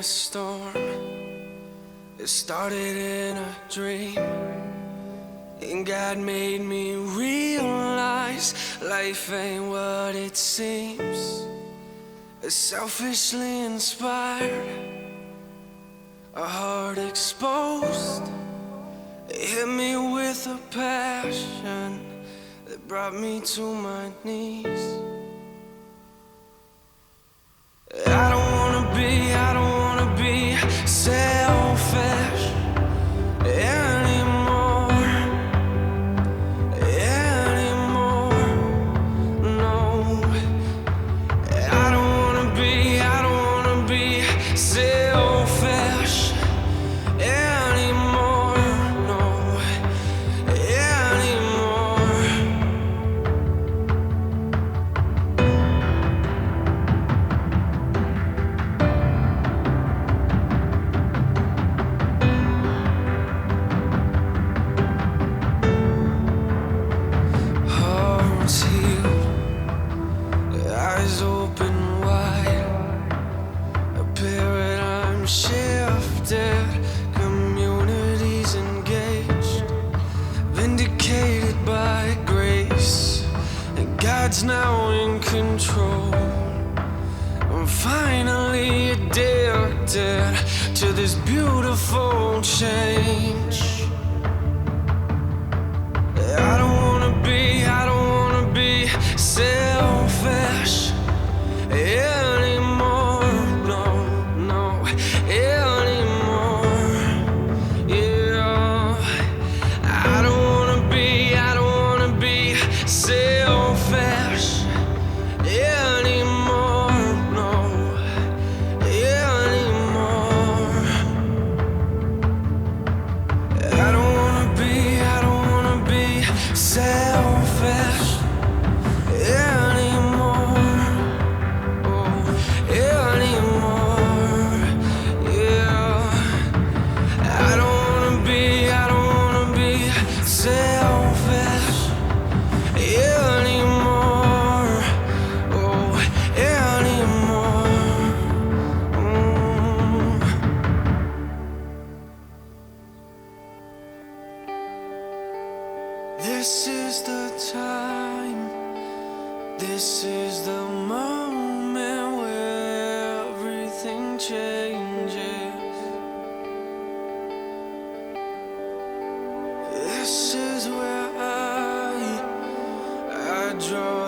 a storm. It started in a dream, and God made me realize life ain't what it seems. Selfishly inspired, a heart exposed. It hit me with a passion that brought me to my knees. I don't wanna be selfish anymore, no. I don't wanna be selfish anymore, no, anymore. Hearts healed, eyes open wide, a paradigm shifted, communities engaged, vindicated by grace, and God's now in control. I'm finally addicted to this beautiful change. I don't wanna be selfish anymore, no, anymore. Yeah, I don't wanna be selfish anymore, no, anymore. I don't wanna be selfish anymore, oh, anymore. Yeah, I don't wanna be selfish anymore, oh, anymore. This is the time, this is the moment where everything changes. This is where I draw